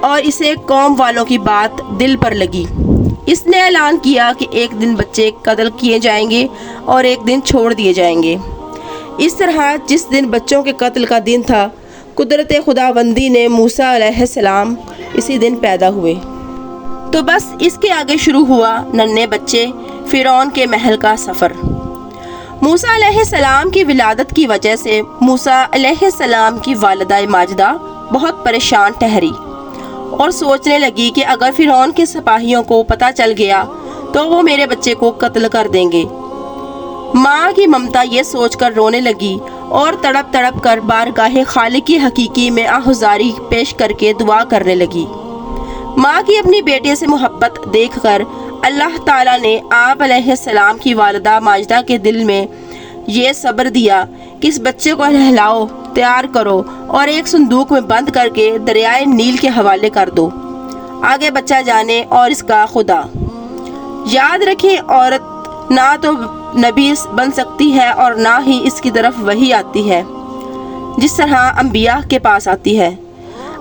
اور اسے قوم والوں کی بات دل پر لگی۔ اس نے اعلان کیا کہ ایک دن بچے قتل کیے جائیں گے اور ایک دن چھوڑ دیے جائیں گے۔ اس طرح جس دن بچوں کے قتل کا دن تھا، قدرت خداوندی نے موسیٰ علیہ السلام اسی دن پیدا ہوئے۔ تو بس اس کے آگے شروع ہوا ننھے بچے فرعون کے محل کا سفر۔ موسیٰ علیہ السلام کی ولادت کی وجہ سے موسیٰ علیہ السلام کی والدہ ماجدہ بہت پریشان ٹھہری اور سوچنے لگی کہ اگر فرعون کے سپاہیوں کو پتہ چل گیا تو وہ میرے بچے کو قتل کر دیں گے۔ ماں کی ممتا یہ سوچ کر رونے لگی اور تڑپ تڑپ کر بارگاہ خالق حقیقی میں آہذاری پیش کر کے دعا کرنے لگی۔ ماں کی اپنی بیٹے سے محبت دیکھ کر اللہ تعالیٰ نے آپ علیہ السلام کی والدہ ماجدہ کے دل میں یہ صبر دیا کہ اس بچے کو نہلاؤ، تیار کرو اور ایک صندوق میں بند کر کے دریائے نیل کے حوالے کر دو۔ آگے بچہ جانے اور اس کا خدا۔ یاد رکھیں، عورت نہ تو نبی بن سکتی ہے اور نہ ہی اس کی طرف وحی آتی ہے جس طرح انبیاء کے پاس آتی ہے۔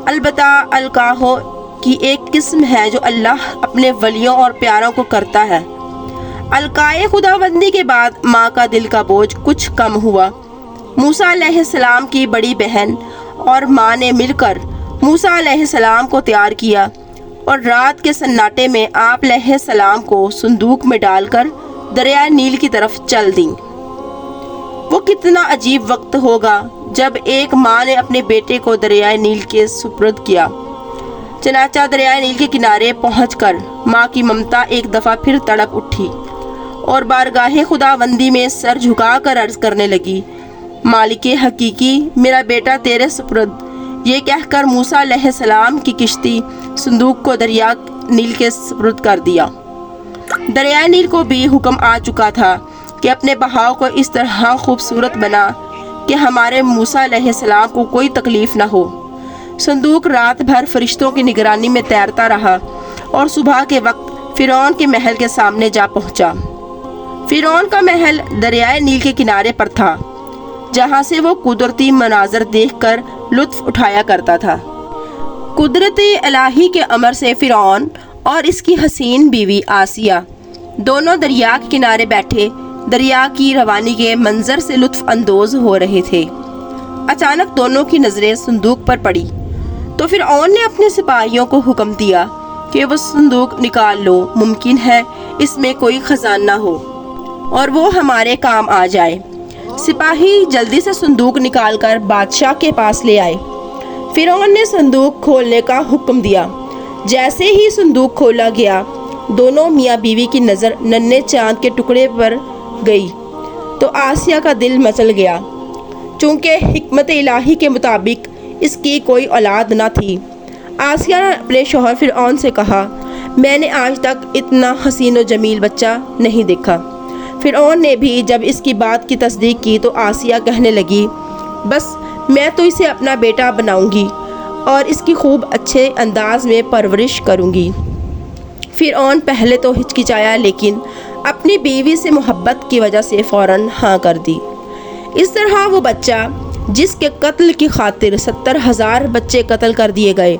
البتہ القاہ کی ایک قسم ہے جو اللہ اپنے ولیوں اور پیاروں کو کرتا ہے۔ القائے خداوندی کے بعد ماں کا دل کا بوجھ کچھ کم ہوا۔ موسیٰ علیہ السلام کی بڑی بہن اور ماں نے مل کر موسیٰ علیہ السلام کو تیار کیا اور رات کے سناٹے میں آپ علیہ السلام کو صندوق میں ڈال کر دریائے نیل کی طرف چل دیں۔ وہ کتنا عجیب وقت ہوگا جب ایک ماں نے اپنے بیٹے کو دریائے نیل کے سپرد کیا۔ چنانچہ دریائے نیل کے کنارے پہنچ کر ماں کی ممتا ایک دفعہ پھر تڑپ اٹھی اور بارگاہ خداوندی میں سر جھکا کر عرض کرنے لگی، مالک حقیقی، میرا بیٹا تیرے سپرد۔ یہ کہہ کر موسیٰ علیہ السلام کی کشتی صندوق کو دریا نیل کے سپرد کر دیا۔ دریائے نیل کو بھی حکم آ چکا تھا کہ اپنے بہاؤ کو اس طرح خوبصورت بنا کہ ہمارے موسیٰ علیہ السلام کو کوئی تکلیف نہ ہو۔ صندوق رات بھر فرشتوں کی نگرانی میں تیرتا رہا اور صبح کے وقت فرعون کے محل کے سامنے جا پہنچا۔ فرعون کا محل دریائے نیل کے کنارے پر تھا، جہاں سے وہ قدرتی مناظر دیکھ کر لطف اٹھایا کرتا تھا۔ قدرت الہی کے امر سے فرعون اور اس کی حسین بیوی آسیہ دونوں دریا کے کنارے بیٹھے دریا کی روانی کے منظر سے لطف اندوز ہو رہے تھے۔ اچانک دونوں کی نظریں صندوق پر پڑی تو فرعون نے اپنے سپاہیوں کو حکم دیا کہ وہ صندوق نکال لو، ممکن ہے اس میں کوئی خزانہ ہو اور وہ ہمارے کام آ جائے۔ سپاہی جلدی سے صندوق نکال کر بادشاہ کے پاس لے آئے۔ فرعون نے صندوق کھولنے کا حکم دیا۔ جیسے ہی صندوق کھولا گیا، دونوں میاں بیوی کی نظر ننھے چاند کے ٹکڑے پر گئی تو آسیہ کا دل مچل گیا۔ چونکہ حکمت الہی کے مطابق اس کی کوئی اولاد نہ تھی، آسیہ نے اپنے شوہر فرعون سے کہا، میں نے آج تک اتنا حسین و جمیل بچہ نہیں دیکھا۔ فرعون نے بھی جب اس کی بات کی تصدیق کی تو آسیہ کہنے لگی، بس میں تو اسے اپنا بیٹا بناؤں گی اور اس کی خوب اچھے انداز میں پرورش کروں گی۔ فرعون پہلے تو ہچکچایا، لیکن اپنی بیوی سے محبت کی وجہ سے فوراً ہاں کر دی۔ اس طرح وہ بچہ جس کے قتل کی خاطر 70,000 بچے قتل کر دیے گئے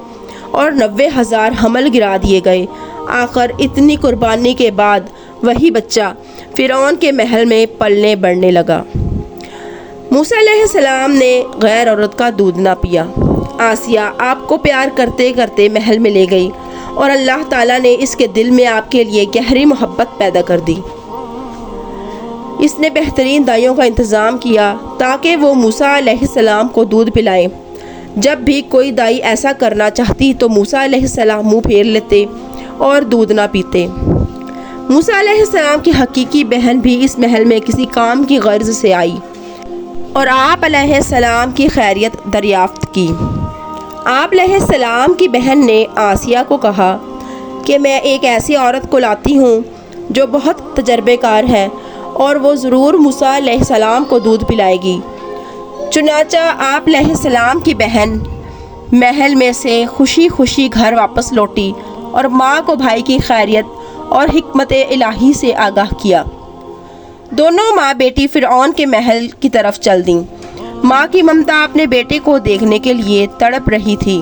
اور 90,000 حمل گرا دیے گئے، آخر اتنی قربانی کے بعد وہی بچہ فرعون کے محل میں پلنے بڑھنے لگا۔ موسیٰ علیہ السلام نے غیر عورت کا دودھ نہ پیا۔ آسیہ آپ کو پیار کرتے کرتے محل میں لے گئی اور اللہ تعالیٰ نے اس کے دل میں آپ کے لیے گہری محبت پیدا کر دی۔ اس نے بہترین دائیوں کا انتظام کیا تاکہ وہ موسیٰ علیہ السلام کو دودھ پلائیں۔ جب بھی کوئی دائی ایسا کرنا چاہتی تو موسیٰ علیہ السلام منہ پھیر لیتے اور دودھ نہ پیتے۔ موسیٰ علیہ السلام کی حقیقی بہن بھی اس محل میں کسی کام کی غرض سے آئی اور آپ علیہ السلام کی خیریت دریافت کی۔ آپ علیہ السلام کی بہن نے آسیہ کو کہا کہ میں ایک ایسی عورت کو لاتی ہوں جو بہت تجربے کار ہے اور وہ ضرور موسیٰ علیہ السلام کو دودھ پلائے گی۔ چنانچہ آپ علیہ السلام کی بہن محل میں سے خوشی خوشی گھر واپس لوٹی اور ماں کو بھائی کی خیریت اور حکمت الہی سے آگاہ کیا۔ دونوں ماں بیٹی فرعون کے محل کی طرف چل دیں۔ ماں کی ممتا اپنے بیٹے کو دیکھنے کے لیے تڑپ رہی تھی۔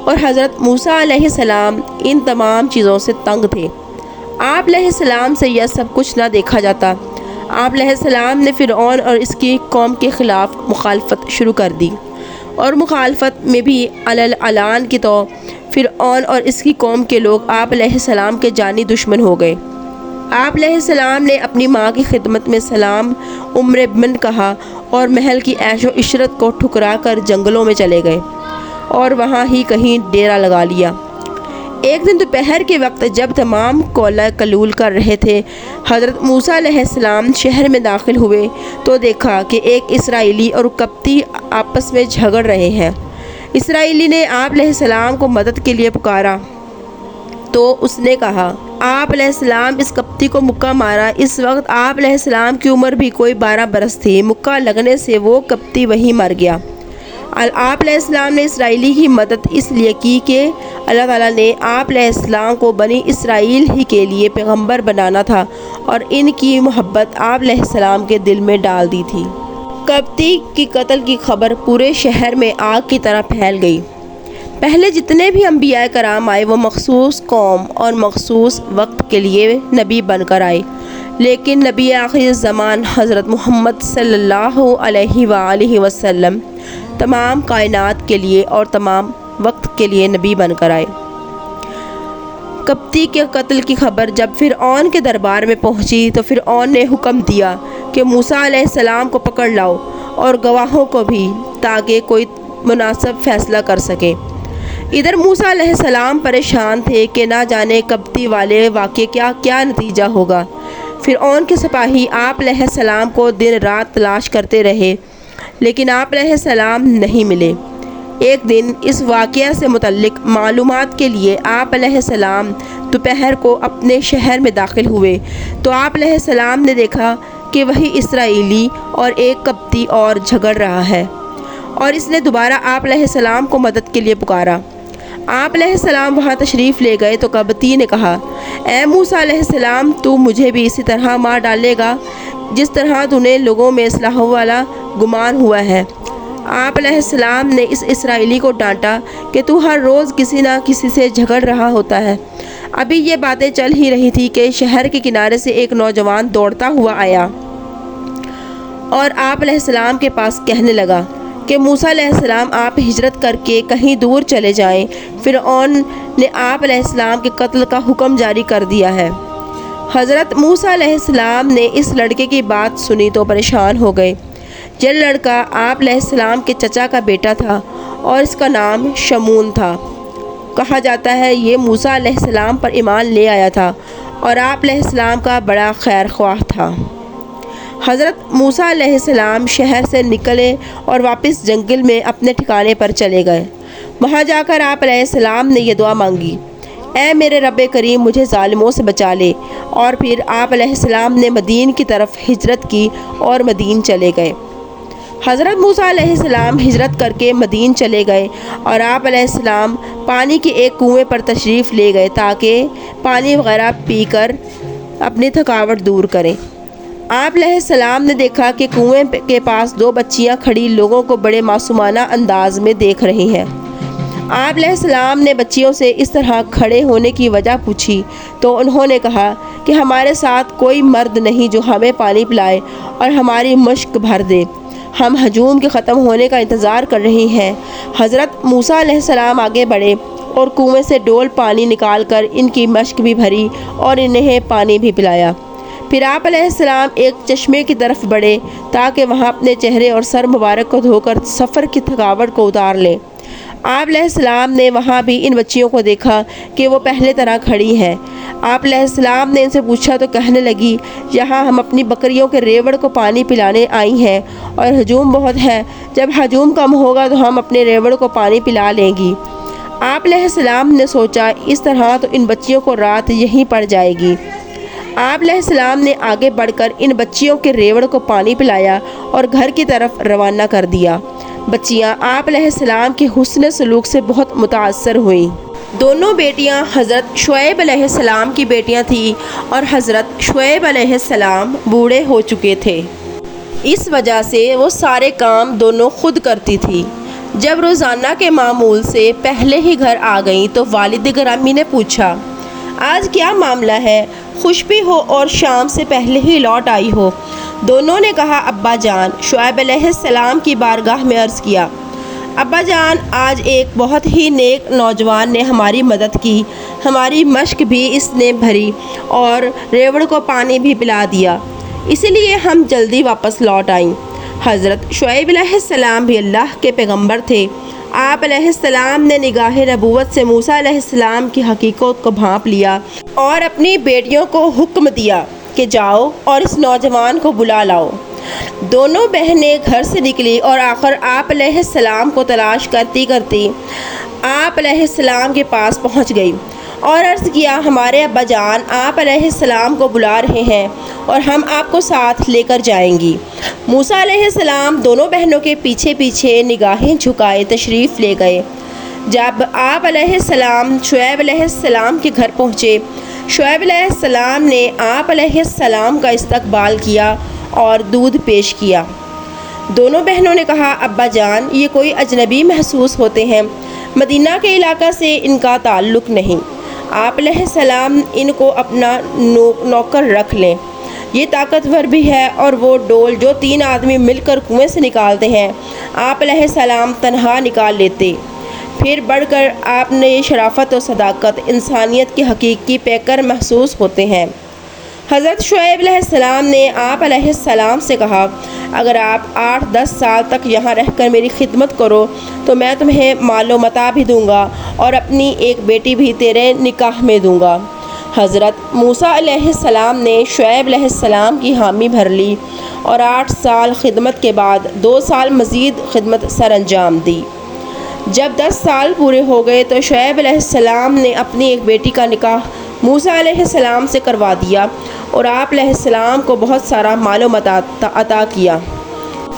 اور حضرت موسیٰ علیہ السلام ان تمام چیزوں سے تنگ تھے۔ آپ علیہ السلام سے یہ سب کچھ نہ دیکھا جاتا۔ آپ علیہ السلام نے فرعون اور اس کی قوم کے خلاف مخالفت شروع کر دی، اور مخالفت میں بھی علان کی تو فرعون اور اس کی قوم کے لوگ آپ علیہ السلام کے جانی دشمن ہو گئے۔ آپ علیہ السلام نے اپنی ماں کی خدمت میں سلام عمر بن کہا اور محل کی عیش و عشرت کو ٹھکرا کر جنگلوں میں چلے گئے اور وہاں ہی کہیں ڈیرا لگا لیا۔ ایک دن دوپہر کے وقت جب تمام کولا کلول کر رہے تھے، حضرت موسیٰ علیہ السلام شہر میں داخل ہوئے تو دیکھا کہ ایک اسرائیلی اور قبطی آپس میں جھگڑ رہے ہیں۔ اسرائیلی نے آپ علیہ السلام کو مدد کے لیے پکارا تو اس نے کہا، آپ علیہ السلام اس قبطی کو مکہ مارا۔ اس وقت آپ علیہ السلام کی عمر بھی کوئی 12 برس تھی۔ مکہ لگنے سے وہ قبطی وہیں مر گیا۔ آپ علیہ السلام نے اسرائیلی کی مدد اس لیے کی کہ اللہ تعالیٰ نے آپ علیہ السلام کو بنی اسرائیل ہی کے لیے پیغمبر بنانا تھا اور ان کی محبت آپ علیہ السلام کے دل میں ڈال دی تھی۔ قبطی کی قتل کی خبر پورے شہر میں آگ کی طرح پھیل گئی۔ پہلے جتنے بھی انبیاء کرام آئے وہ مخصوص قوم اور مخصوص وقت کے لیے نبی بن کر آئے، لیکن نبی آخر زمان حضرت محمد صلی اللہ علیہ وآلہ وسلم تمام کائنات کے لیے اور تمام وقت کے لیے نبی بن کر آئے۔ قبطی کے قتل کی خبر جب فرعون کے دربار میں پہنچی تو فرعون نے حکم دیا کہ موسیٰ علیہ السلام کو پکڑ لاؤ اور گواہوں کو بھی، تاکہ کوئی مناسب فیصلہ کر سکے۔ ادھر موسیٰ علیہ السلام پریشان تھے کہ نہ جانے قبطی والے واقعے کیا نتیجہ ہوگا۔ فرعون کے سپاہی آپ علیہ السلام کو دن رات تلاش کرتے رہے، لیکن آپ علیہ السلام نہیں ملے۔ ایک دن اس واقعہ سے متعلق معلومات کے لیے آپ علیہ السلام دوپہر کو اپنے شہر میں داخل ہوئے تو آپ علیہ السلام نے دیکھا کہ وہی اسرائیلی اور ایک قبطی اور جھگڑ رہا ہے، اور اس نے دوبارہ آپ علیہ السلام کو مدد کے لیے پکارا۔ آپ علیہ السلام وہاں تشریف لے گئے تو قبطی نے کہا، اے موسیٰ علیہ السلام، تو مجھے بھی اسی طرح مار ڈالے گا جس طرح تُونے لوگوں میں اصلاح والا گمان ہوا ہے۔ آپ علیہ السلام نے اس اسرائیلی کو ڈانٹا کہ تو ہر روز کسی نہ کسی سے جھگڑ رہا ہوتا ہے۔ ابھی یہ باتیں چل ہی رہی تھی کہ شہر کے کنارے سے ایک نوجوان دوڑتا ہوا آیا اور آپ علیہ السلام کے پاس کہنے لگا کہ موسیٰ علیہ السلام آپ ہجرت کر کے کہیں دور چلے جائیں، فرعون نے آپ علیہ السلام کے قتل کا حکم جاری کر دیا ہے۔ حضرت موسیٰ علیہ السلام نے اس لڑکے کی بات سنی تو پریشان ہو گئے۔ یہ لڑکا آپ علیہ السلام کے چچا کا بیٹا تھا اور اس کا نام شمون تھا۔ کہا جاتا ہے یہ موسیٰ علیہ السلام پر ایمان لے آیا تھا اور آپ علیہ السلام کا بڑا خیر خواہ تھا۔ حضرت موسیٰ علیہ السلام شہر سے نکلے اور واپس جنگل میں اپنے ٹھکانے پر چلے گئے۔ وہاں جا کر آپ علیہ السلام نے یہ دعا مانگی، اے میرے رب کریم، مجھے ظالموں سے بچا لے۔ اور پھر آپ علیہ السلام نے مدین کی طرف ہجرت کی اور مدین چلے گئے۔ حضرت موسیٰ علیہ السلام ہجرت کر کے مدین چلے گئے اور آپ علیہ السلام پانی کے ایک کنویں پر تشریف لے گئے تاکہ پانی وغیرہ پی کر اپنی تھکاوٹ دور کریں۔ آپ علیہ السلام نے دیکھا کہ کنویں کے پاس 2 بچیاں کھڑی لوگوں کو بڑے معصومانہ انداز میں دیکھ رہی ہیں۔ آپ علیہ السلام نے بچیوں سے اس طرح کھڑے ہونے کی وجہ پوچھی تو انہوں نے کہا کہ ہمارے ساتھ کوئی مرد نہیں جو ہمیں پانی پلائے اور ہماری مشق بھر دے۔ ہم ہجوم کے ختم ہونے کا انتظار کر رہی ہیں۔ حضرت موسیٰ علیہ السلام آگے بڑھے اور کنویں سے ڈول پانی نکال کر ان کی مشق بھی بھری اور انہیں پانی بھی پلایا۔ پھر آپ علیہ السلام ایک چشمے کی طرف بڑھے تاکہ وہاں اپنے چہرے اور سر مبارک کو دھو کر سفر کی تھکاوٹ کو اتار لیں۔ آپ علیہ السلام نے وہاں بھی ان بچیوں کو دیکھا کہ وہ پہلے طرح کھڑی ہیں۔ آپ علیہ السلام نے ان سے پوچھا تو کہنے لگی، یہاں ہم اپنی بکریوں کے ریوڑ کو پانی پلانے آئی ہیں اور ہجوم بہت ہے، جب ہجوم کم ہوگا تو ہم اپنے ریوڑ کو پانی پلا لیں گی۔ آپ علیہ السلام نے سوچا اس طرح تو ان بچیوں کو رات یہیں پڑ جائے گی۔ آپ علیہ السلام نے آگے بڑھ کر ان بچیوں کے ریوڑ کو پانی پلایا اور گھر کی طرف روانہ کر دیا۔ بچیاں آپ علیہ السلام کے حسن سلوک سے بہت متاثر ہوئیں۔ دونوں بیٹیاں حضرت شعیب علیہ السلام کی بیٹیاں تھیں اور حضرت شعیب علیہ السلام بوڑھے ہو چکے تھے، اس وجہ سے وہ سارے کام دونوں خود کرتی تھی۔ جب روزانہ کے معمول سے پہلے ہی گھر آ گئیں تو والد گرامی نے پوچھا، آج کیا معاملہ ہے؟ خوش بھی ہو اور شام سے پہلے ہی لوٹ آئی ہو؟ دونوں نے کہا، ابا جان، شعیب علیہ السلام کی بارگاہ میں عرض کیا، ابا جان، آج ایک بہت ہی نیک نوجوان نے ہماری مدد کی، ہماری مشق بھی اس نے بھری اور ریوڑ کو پانی بھی پلا دیا، اسی لیے ہم جلدی واپس لوٹ آئیں۔ حضرت شعیب علیہ السلام بھی اللہ کے پیغمبر تھے۔ آپ علیہ السلام نے نگاہ نبوت سے موسیٰ علیہ السلام کی حقیقت کو بھانپ لیا اور اپنی بیٹیوں کو حکم دیا کہ جاؤ اور اس نوجوان کو بلا لاؤ۔ دونوں بہنیں گھر سے نکلی اور آخر آپ علیہ السلام کو تلاش کرتی کرتی آپ علیہ السلام کے پاس پہنچ گئی اور عرض کیا، ہمارے ابا جان آپ علیہ السلام کو بلا رہے ہیں اور ہم آپ کو ساتھ لے کر جائیں گی۔ موسیٰ علیہ السلام دونوں بہنوں کے پیچھے پیچھے نگاہیں جھکائے تشریف لے گئے۔ جب آپ علیہ السلام شعیب علیہ السلام کے گھر پہنچے، شعیب علیہ السلام نے آپ علیہ السلام کا استقبال کیا اور دودھ پیش کیا۔ دونوں بہنوں نے کہا، ابا جان، یہ کوئی اجنبی محسوس ہوتے ہیں، مدینہ کے علاقہ سے ان کا تعلق نہیں، آپ علیہ السلام ان کو اپنا نوکر رکھ لیں، یہ طاقتور بھی ہے اور وہ ڈول جو 3 آدمی مل کر کنویں سے نکالتے ہیں، آپ علیہ السلام تنہا نکال لیتے۔ پھر بڑھ کر آپ نے یہ شرافت و صداقت انسانیت کے حقیقی پیکر محسوس ہوتے ہیں۔ حضرت شعیب علیہ السلام نے آپ علیہ السلام سے کہا، اگر آپ 8-10 سال تک یہاں رہ کر میری خدمت کرو تو میں تمہیں مال و متاع بھی دوں گا اور اپنی ایک بیٹی بھی تیرے نکاح میں دوں گا۔ حضرت موسیٰ علیہ السلام نے شعیب علیہ السلام کی حامی بھر لی اور 8 سال خدمت کے بعد 2 سال مزید خدمت سر انجام دی۔ جب 10 سال پورے ہو گئے تو شعیب علیہ السلام نے اپنی ایک بیٹی کا نکاح موسیٰ علیہ السلام سے کروا دیا اور آپ علیہ السلام کو بہت سارا مال و متاع عطا کیا۔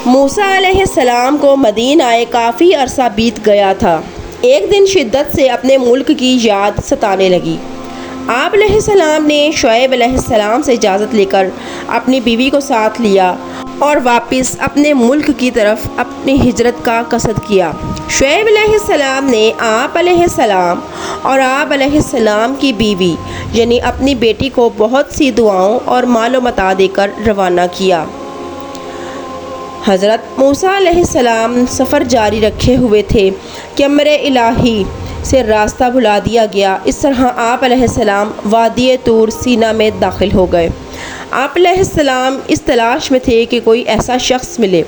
موسیٰ علیہ السلام کو مدینہ آئے کافی عرصہ بیت گیا تھا۔ ایک دن شدت سے اپنے ملک کی یاد ستانے لگی۔ آپ علیہ السلام نے شعیب علیہ السلام سے اجازت لے کر اپنی بیوی کو ساتھ لیا اور واپس اپنے ملک کی طرف اپنی ہجرت کا قصد کیا۔ شعیب علیہ السلام نے آپ علیہ السلام اور آپ علیہ السلام کی بیوی یعنی اپنی بیٹی کو بہت سی دعاؤں اور مال و متاع دے کر روانہ کیا۔ حضرت موسیٰ علیہ السلام سفر جاری رکھے ہوئے تھے کہ امر الہی سے راستہ بھلا دیا گیا۔ اس طرح آپ علیہ السلام وادی طور سینا میں داخل ہو گئے۔ آپ علیہ السلام اس تلاش میں تھے کہ کوئی ایسا شخص ملے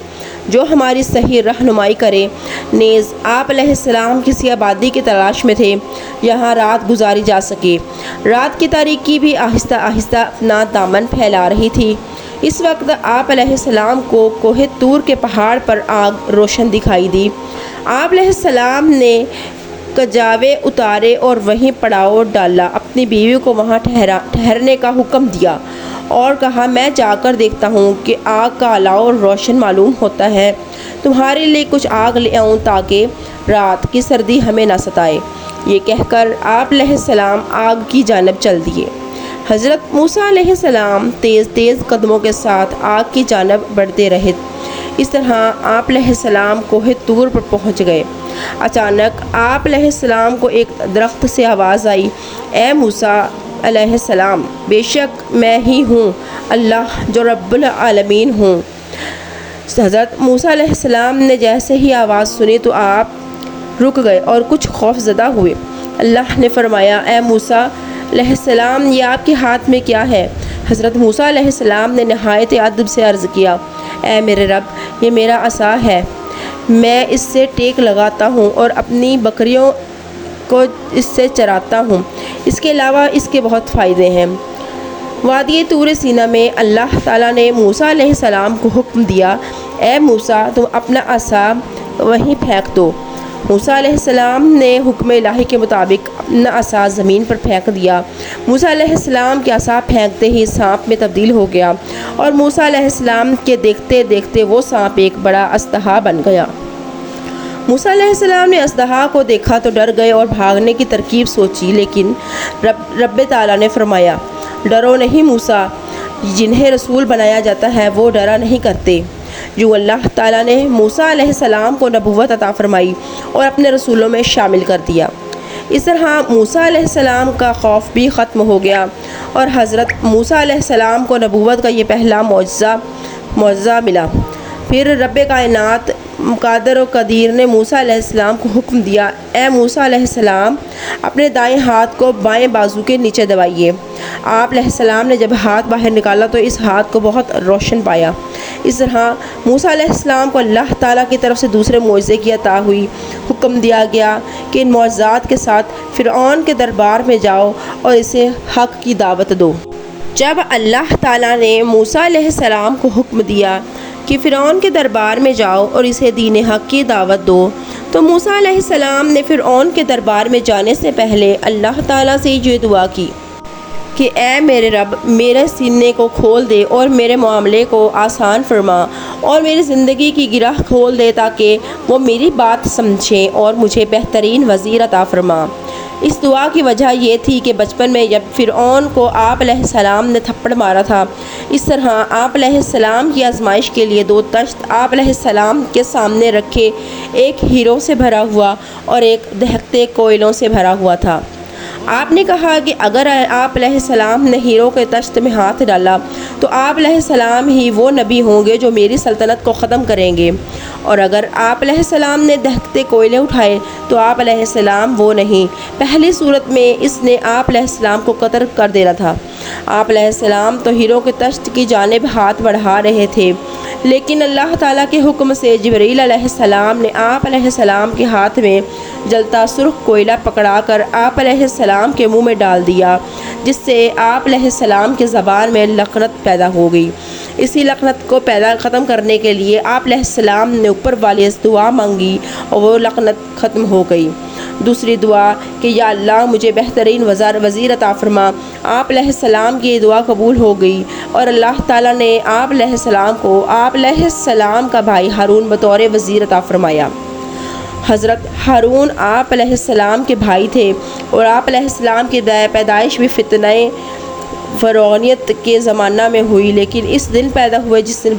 جو ہماری صحیح رہنمائی کرے۔ نیز آپ علیہ السلام کسی آبادی کی تلاش میں تھے یہاں رات گزاری جا سکے۔ رات کی تاریکی بھی آہستہ آہستہ اپنا دامن پھیلا رہی تھی۔ اس وقت آپ علیہ السلام کو کوہ طور کے پہاڑ پر آگ روشن دکھائی دی۔ آپ علیہ السلام نے کجاوے اتارے اور وہیں پڑاؤ ڈالا، اپنی بیوی کو وہاں ٹھہرنے کا حکم دیا اور کہا، میں جا کر دیکھتا ہوں کہ آگ کا الاؤ روشن معلوم ہوتا ہے، تمہارے لیے کچھ آگ لے آؤں تاکہ رات کی سردی ہمیں نہ ستائے۔ یہ کہہ کر آپ علیہ السلام آگ کی جانب چل دیے۔ حضرت موسیٰ علیہ السلام تیز تیز قدموں کے ساتھ آگ کی جانب بڑھتے رہے۔ اس طرح آپ علیہ السلام کوہ طور پر پہنچ گئے۔ اچانک آپ علیہ السلام کو ایک درخت سے آواز آئی، اے موسیٰ علیہ السلام، بے شک میں ہی ہوں اللہ جو رب العالمین ہوں۔ حضرت موسیٰ علیہ السلام نے جیسے ہی آواز سنی تو آپ رک گئے اور کچھ خوف زدہ ہوئے۔ اللہ نے فرمایا، اے موسیٰ علیہ السلام، یہ آپ کے ہاتھ میں کیا ہے؟ حضرت موسیٰ علیہ السلام نے نہایت ادب سے عرض کیا، اے میرے رب، یہ میرا عصا ہے، میں اس سے ٹیک لگاتا ہوں اور اپنی بکریوں کو اس سے چراتا ہوں، اس کے علاوہ اس کے بہت فائدے ہیں۔ وادی طور سینا میں اللہ تعالیٰ نے موسیٰ علیہ السلام کو حکم دیا، اے موسیٰ، تم اپنا عصا وہیں پھینک دو۔ موسیٰ علیہ السلام نے حکم الہی کے مطابق اپنا عصا زمین پر پھینک دیا۔ موسیٰ علیہ السلام کے عصا پھینکتے ہی سانپ میں تبدیل ہو گیا اور موسیٰ علیہ السلام کے دیکھتے دیکھتے وہ سانپ ایک بڑا اژدہا بن گیا۔ موسیٰ علیہ السلام نے اژدہا کو دیکھا تو ڈر گئے اور بھاگنے کی ترکیب سوچی، لیکن رب تعالیٰ نے فرمایا، ڈرو نہیں موسیٰ، جنہیں رسول بنایا جاتا ہے وہ ڈرا نہیں کرتے۔ جو اللہ تعالیٰ نے موسیٰ علیہ السلام کو نبوت عطا فرمائی اور اپنے رسولوں میں شامل کر دیا۔ اس طرح موسیٰ علیہ السلام کا خوف بھی ختم ہو گیا اور حضرت موسیٰ علیہ السلام کو نبوت کا یہ پہلا معجزہ ملا۔ پھر رب کائنات قادر و قدیر نے موسیٰ علیہ السلام کو حکم دیا، اے موسیٰ علیہ السلام اپنے دائیں ہاتھ کو بائیں بازو کے نیچے دبائیے۔ آپ علیہ السلام نے جب ہاتھ باہر نکالا تو اس ہاتھ کو بہت روشن پایا۔ اس طرح موسیٰ علیہ السلام کو اللہ تعالیٰ کی طرف سے دوسرے معجزے کی عطا ہوئی۔ حکم دیا گیا کہ ان معجزات کے ساتھ فرعون کے دربار میں جاؤ اور اسے حق کی دعوت دو۔ جب اللہ تعالیٰ نے موسیٰ علیہ السلام کو حکم دیا کہ فرعون کے دربار میں جاؤ اور اسے دین حق کی دعوت دو، تو موسیٰ علیہ السلام نے فرعون کے دربار میں جانے سے پہلے اللہ تعالیٰ سے یہ دعا کی کہ اے میرے رب، میرے سینے کو کھول دے اور میرے معاملے کو آسان فرما اور میری زندگی کی گرہ کھول دے تاکہ وہ میری بات سمجھیں اور مجھے بہترین وزیر عطا فرما۔ اس دعا کی وجہ یہ تھی کہ بچپن میں جب فرعون کو آپ علیہ السلام نے تھپڑ مارا تھا، اس طرح آپ علیہ السلام کی آزمائش کے لیے 2 تشت آپ علیہ السلام کے سامنے رکھے، ایک ہیروں سے بھرا ہوا اور ایک دہکتے کوئلوں سے بھرا ہوا تھا۔ آپ نے کہا کہ اگر آپ علیہ السلام نے ہیروں کے تشت میں ہاتھ ڈالا تو آپ علیہ السلام ہی وہ نبی ہوں گے جو میری سلطنت کو ختم کریں گے، اور اگر آپ علیہ السلام نے دہکتے کوئلے اٹھائے تو آپ علیہ السلام وہ نہیں۔ پہلی صورت میں اس نے آپ علیہ السلام کو قتل کر دینا تھا۔ آپ علیہ السلام تو ہیروں کے تشت کی جانب ہاتھ بڑھا رہے تھے، لیکن اللہ تعالیٰ کے حکم سے جبریل علیہ السلام نے آپ علیہ السلام کے ہاتھ میں جلتا سرخ کوئلہ پکڑا کر آپ علیہ السلام کے منہ میں ڈال دیا، جس سے آپ علیہ السلام کی زبان میں لعنت پیدا ہو گئی۔ اسی لعنت کو ختم کرنے کے لیے آپ علیہ السلام نے اوپر والی دعا مانگی اور وہ لعنت ختم ہو گئی۔ دوسری دعا کہ یا اللہ مجھے بہترین وزیر عطا فرما۔ آپ علیہ السلام کی یہ دعا قبول ہو گئی اور اللہ تعالیٰ نے آپ علیہ السلام کو آپ علیہ السلام کا بھائی ہارون بطور وزیر عطا فرمایا۔ حضرت ہارون آپ علیہ السلام کے بھائی تھے اور آپ علیہ السلام کی پیدائش بھی فتنہ فرعونیت کے زمانہ میں ہوئی، لیکن اس دن پیدا ہوئے جس دن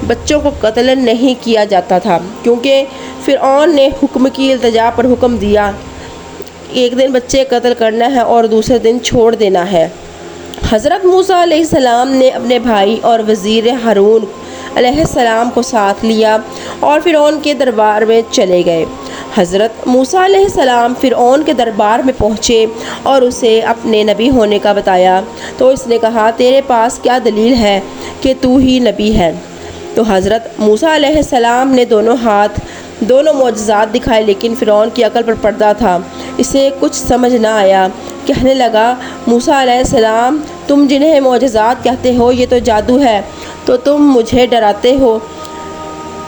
بچوں کو قتل نہیں کیا جاتا تھا، کیونکہ فرعون نے حکم کی التجا پر حکم دیا ایک دن بچے قتل کرنا ہے اور دوسرے دن چھوڑ دینا ہے۔ حضرت موسیٰ علیہ السلام نے اپنے بھائی اور وزیر ہارون علیہ السلام کو ساتھ لیا اور فرعون کے دربار میں چلے گئے۔ حضرت موسیٰ علیہ السلام فرعون کے دربار میں پہنچے اور اسے اپنے نبی ہونے کا بتایا، تو اس نے کہا تیرے پاس کیا دلیل ہے کہ تو ہی نبی ہے؟ تو حضرت موسیٰ علیہ السلام نے دونوں معجزات دکھائے، لیکن فرعون کی عقل پر پردہ تھا، اسے کچھ سمجھ نہ آیا۔ کہنے لگا موسیٰ علیہ السلام تم جنہیں معجزات کہتے ہو یہ تو جادو ہے، تو تم مجھے ڈراتے ہو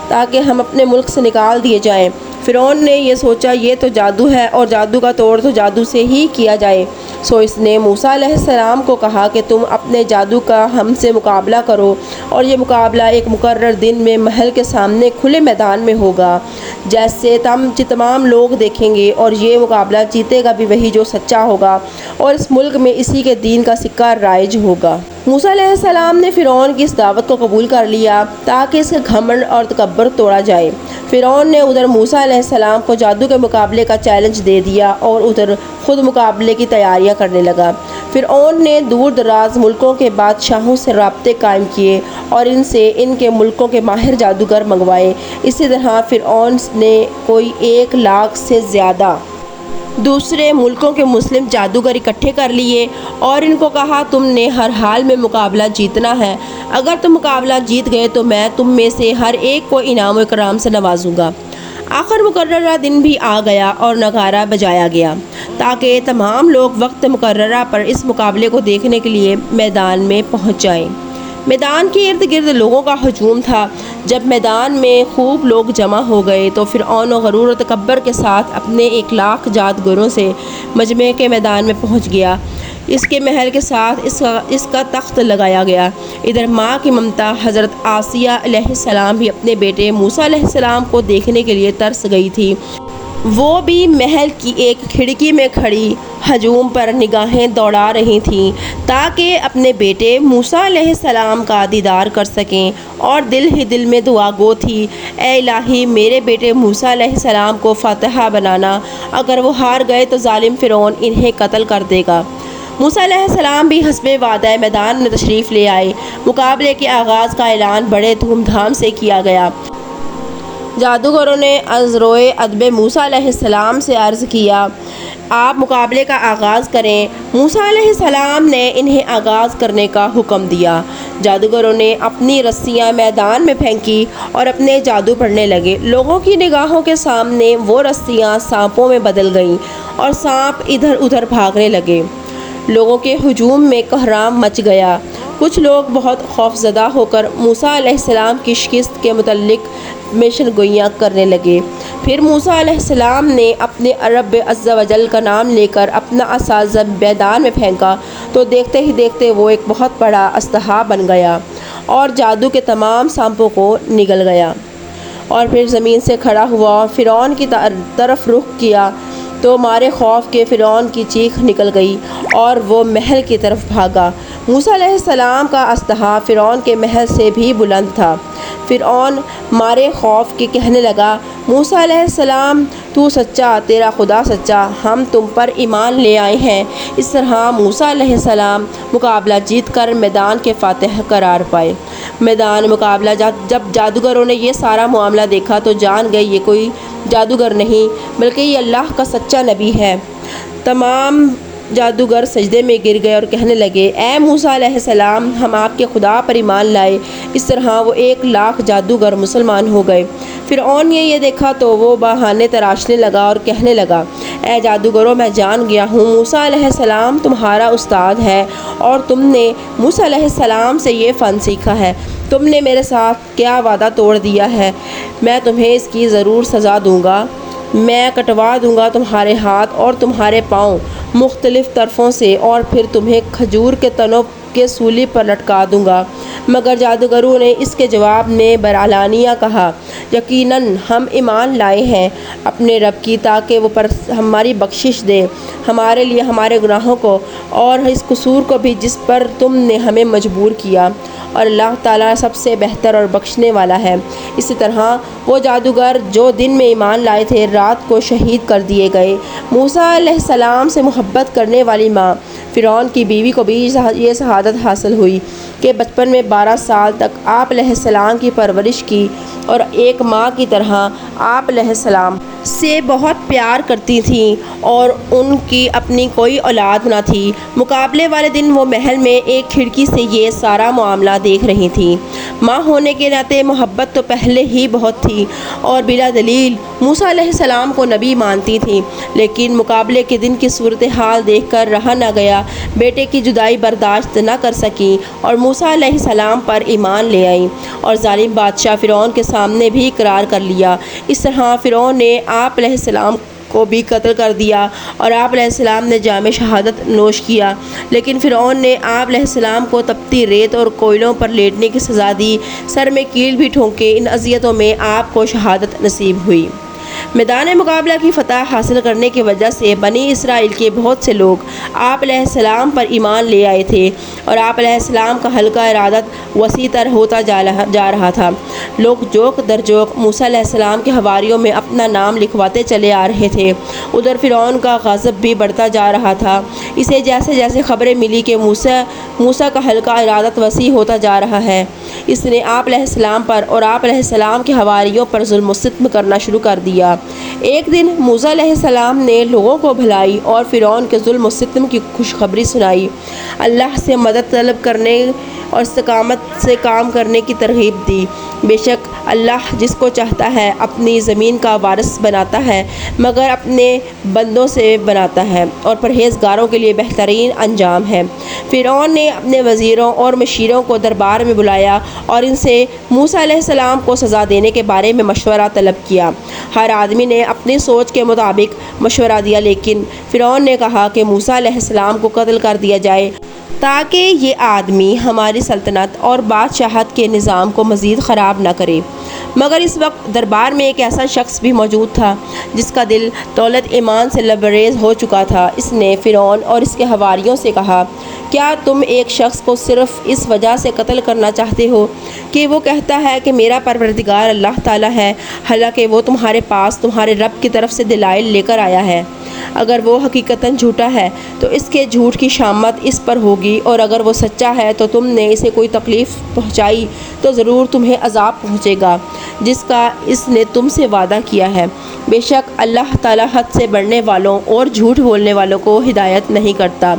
تاکہ ہم اپنے ملک سے نکال دیے جائیں۔ فرعون نے یہ سوچا یہ تو جادو ہے اور جادو کا توڑ تو جادو سے ہی کیا جائے، سو اس نے موسیٰ علیہ السلام کو کہا کہ تم اپنے جادو کا ہم سے مقابلہ کرو، اور یہ مقابلہ ایک مقرر دن میں محل کے سامنے کھلے میدان میں ہوگا، جیسے تمام لوگ دیکھیں گے، اور یہ مقابلہ جیتے گا بھی وہی جو سچا ہوگا، اور اس ملک میں اسی کے دین کا سکہ رائج ہوگا۔ موسیٰ علیہ السلام نے فرعون کی اس دعوت کو قبول کر لیا تاکہ اس کا گھمنڈ اور تکبر توڑا جائے۔ فرعون نے ادھر موسیٰ علیہ السلام کو جادو کے مقابلے کا چیلنج دے دیا اور ادھر خود مقابلے کی تیاریاں کرنے لگا۔ فرعون نے دور دراز ملکوں کے بادشاہوں سے رابطے قائم کیے اور ان سے ان کے ملکوں کے ماہر جادوگر منگوائے۔ اسی طرح فرعون نے کوئی 1 لاکھ سے زیادہ دوسرے ملکوں کے مسلم جادوگر اکٹھے کر لیے اور ان کو کہا تم نے ہر حال میں مقابلہ جیتنا ہے، اگر تم مقابلہ جیت گئے تو میں تم میں سے ہر ایک کو انعام و اکرام سے نوازوں گا۔ آخر مقررہ دن بھی آ گیا اور نغارہ بجایا گیا تاکہ تمام لوگ وقت مقررہ پر اس مقابلے کو دیکھنے کے لیے میدان میں پہنچ جائیں۔ میدان کے ارد گرد لوگوں کا ہجوم تھا۔ جب میدان میں خوب لوگ جمع ہو گئے تو فرعون غرور و تکبر کے ساتھ اپنے 1 لاکھ جادوگروں سے مجمع کے میدان میں پہنچ گیا۔ اس کے محل کے ساتھ اس کا تخت لگایا گیا۔ ادھر ماں کی ممتا حضرت آسیہ علیہ السلام بھی اپنے بیٹے موسیٰ علیہ السلام کو دیکھنے کے لیے ترس گئی تھی۔ وہ بھی محل کی ایک کھڑکی میں کھڑی ہجوم پر نگاہیں دوڑا رہی تھیں تاکہ اپنے بیٹے موسیٰ علیہ السلام کا دیدار کر سکیں، اور دل ہی دل میں دعا گو تھی، اے الہی میرے بیٹے موسیٰ علیہ السلام کو فاتح بنانا، اگر وہ ہار گئے تو ظالم فرعون انہیں قتل کر دے گا۔ موسیٰ علیہ السلام بھی حسب وعدہ میدان میں تشریف لے آئے۔ مقابلے کے آغاز کا اعلان بڑے دھوم دھام سے کیا گیا۔ جادوگروں نے از روئے ادب موسیٰ علیہ السلام سے عرض کیا، آپ مقابلے کا آغاز کریں۔ موسیٰ علیہ السلام نے انہیں آغاز کرنے کا حکم دیا۔ جادوگروں نے اپنی رسیاں میدان میں پھینکی اور اپنے جادو پڑھنے لگے۔ لوگوں کی نگاہوں کے سامنے وہ رسیاں سانپوں میں بدل گئیں اور سانپ ادھر ادھر بھاگنے لگے۔ لوگوں کے ہجوم میں کوہرام مچ گیا۔ کچھ لوگ بہت خوفزدہ ہو کر موسیٰ علیہ السلام کی شکست کے متعلق پیشن گوئیاں کرنے لگے۔ پھر موسیٰ علیہ السلام نے اپنے رب عز و جل کا نام لے کر اپنا عصا میدان میں پھینکا تو دیکھتے ہی دیکھتے وہ ایک بہت بڑا اژدہا بن گیا اور جادو کے تمام سانپوں کو نگل گیا، اور پھر زمین سے کھڑا ہوا اور فرعون کی طرف رخ کیا تو مارے خوف کے فرعون کی چیخ نکل گئی اور وہ محل کی طرف بھاگا۔ موسیٰ علیہ السلام کا اژدہا فرعون کے محل سے بھی بلند تھا۔ فرعون مارے خوف کے کہنے لگا، موسیٰ علیہ السلام تو سچا، تیرا خدا سچا، ہم تم پر ایمان لے آئے ہیں۔ اس طرح موسیٰ علیہ السلام مقابلہ جیت کر میدان کے فاتح قرار پائے۔ میدان مقابلہ جب جادوگروں نے یہ سارا معاملہ دیکھا تو جان گئے یہ کوئی جادوگر نہیں بلکہ یہ اللہ کا سچا نبی ہے۔ تمام جادوگر سجدے میں گر گئے اور کہنے لگے، اے موسیٰ علیہ السلام، ہم آپ کے خدا پر ایمان لائے۔ اس طرح وہ 1,00,000 جادوگر مسلمان ہو گئے۔ فرعون نے یہ دیکھا تو وہ بہانے تراشنے لگا اور کہنے لگا، اے جادوگروں، میں جان گیا ہوں موسیٰ علیہ السلام تمہارا استاد ہے اور تم نے موسیٰ علیہ السلام سے یہ فن سیکھا ہے۔ تم نے میرے ساتھ کیا وعدہ توڑ دیا ہے، میں تمہیں اس کی ضرور سزا دوں گا۔ میں کٹوا دوں گا تمہارے ہاتھ اور تمہارے پاؤں مختلف طرفوں سے، اور پھر تمہیں کھجور کے تنوں کے سولی پر لٹکا دوں گا۔ مگر جادوگروں نے اس کے جواب میں برعلانیہ کہا، یقیناً ہم ایمان لائے ہیں اپنے رب کی تاکہ وہ ہماری بخشش دے ہمارے لیے ہمارے گناہوں کو اور اس قصور کو بھی جس پر تم نے ہمیں مجبور کیا، اور اللہ تعالیٰ سب سے بہتر اور بخشنے والا ہے۔ اسی طرح وہ جادوگر جو دن میں ایمان لائے تھے رات کو شہید کر دیے گئے۔ موسیٰ علیہ السلام سے محبت کرنے والی ماں فرعون کی بیوی کو بھی یہ شہادت حاصل ہوئی کہ بچپن میں 12 سال تک آپ علیہ السلام کی پرورش کی اور ایک ماں کی طرح آپ علیہ السلام سے بہت پیار کرتی تھیں اور ان کی اپنی کوئی اولاد نہ تھی۔ مقابلے والے دن وہ محل میں ایک کھڑکی سے یہ سارا معاملہ دیکھ رہی تھیں۔ ماں ہونے کے ناطے محبت تو پہلے ہی بہت تھی اور بلا دلیل موسیٰ علیہ السلام کو نبی مانتی تھیں، لیکن مقابلے کے دن کی صورتحال دیکھ کر رہا نہ گیا، بیٹے کی جدائی برداشت نہ کر سکیں اور موسیٰ علیہ السلام پر ایمان لے آئیں اور ظالم بادشاہ فرعون کے سامنے بھی اقرار کر لیا۔ اس طرح فرعون نے آپ علیہ السلام کو بھی قتل کر دیا اور آپ علیہ السلام نے جام شہادت نوش کیا، لیکن فرعون نے آپ علیہ السلام کو تپتی ریت اور کوئلوں پر لیٹنے کی سزا دی، سر میں کیل بھی ٹھونکے۔ ان اذیتوں میں آپ کو شہادت نصیب ہوئی۔ میدان مقابلہ کی فتح حاصل کرنے کی وجہ سے بنی اسرائیل کے بہت سے لوگ آپ علیہ السلام پر ایمان لے آئے تھے اور آپ علیہ السلام کا حلقہ ارادت وسیع تر ہوتا جا رہا تھا۔ لوگ جوک در جوک موسیٰ علیہ السلام کے حواریوں میں اپنا نام لکھواتے چلے آ رہے تھے۔ ادھر فرعون کا غضب بھی بڑھتا جا رہا تھا۔ اسے جیسے جیسے خبریں ملی کہ موسیٰ کا حلقہ ارادت وسیع ہوتا جا رہا ہے، اس نے آپ علیہ السلام پر اور آپ علیہ السلام کے حواریوں پر ظلم و ستم کرنا شروع کر دیا۔ ایک دن موسیٰ علیہ السلام نے لوگوں کو بھلائی اور فرعون کے ظلم و ستم کی خوشخبری سنائی، اللہ سے مدد طلب کرنے اور استقامت سے کام کرنے کی ترغیب دی۔ بے شک اللہ جس کو چاہتا ہے اپنی زمین کا وارث بناتا ہے، مگر اپنے بندوں سے بناتا ہے، اور پرہیزگاروں کے لیے بہترین انجام ہے۔ فرعون نے اپنے وزیروں اور مشیروں کو دربار میں بلایا اور ان سے موسیٰ علیہ السلام کو سزا دینے کے بارے میں مشورہ طلب کیا۔ ہر آدمی نے اپنی سوچ کے مطابق مشورہ دیا، لیکن فرعون نے کہا کہ موسیٰ علیہ السلام کو قتل کر دیا جائے تاکہ یہ آدمی ہماری سلطنت اور بادشاہت کے نظام کو مزید خراب نہ کرے۔ مگر اس وقت دربار میں ایک ایسا شخص بھی موجود تھا جس کا دل دولت ایمان سے لبریز ہو چکا تھا۔ اس نے فرعون اور اس کے حواریوں سے کہا، کیا تم ایک شخص کو صرف اس وجہ سے قتل کرنا چاہتے ہو کہ وہ کہتا ہے کہ میرا پروردگار اللہ تعالیٰ ہے، حالانکہ وہ تمہارے پاس تمہارے رب کی طرف سے دلائل لے کر آیا ہے؟ اگر وہ حقیقتاً جھوٹا ہے تو اس کے جھوٹ کی شامت اس پر ہوگی، اور اگر وہ سچا ہے تو تم نے اسے کوئی تکلیف پہنچائی تو ضرور تمہیں عذاب پہنچے گا جس کا اس نے تم سے وعدہ کیا ہے۔ بے شک اللہ تعالیٰ حد سے بڑھنے والوں اور جھوٹ بولنے والوں کو ہدایت نہیں کرتا۔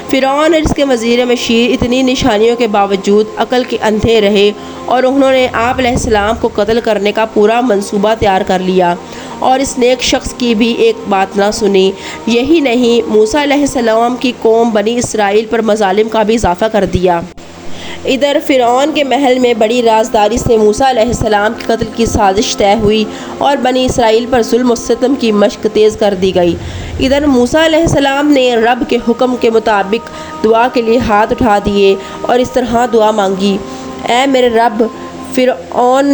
فرعون اور اس کے وزیر مشیر اتنی نشانیوں کے باوجود عقل کے اندھے رہے اور انہوں نے آپ علیہ السلام کو قتل کرنے کا پورا منصوبہ تیار کر لیا، اور اس نیک شخص کی بھی ایک بات نہ سنی۔ یہی نہیں، موسیٰ علیہ السلام کی قوم بنی اسرائیل پر مظالم کا بھی اضافہ کر دیا۔ ادھر فرعون کے محل میں بڑی رازداری سے موسیٰ علیہ السلام کے قتل کی سازش طے ہوئی اور بنی اسرائیل پر ظلم و ستم کی مشق تیز کر دی گئی۔ ادھر موسیٰ علیہ السلام نے رب کے حکم کے مطابق دعا کے لیے ہاتھ اٹھا دیے اور اس طرح دعا مانگی، اے میرے رب، فرعون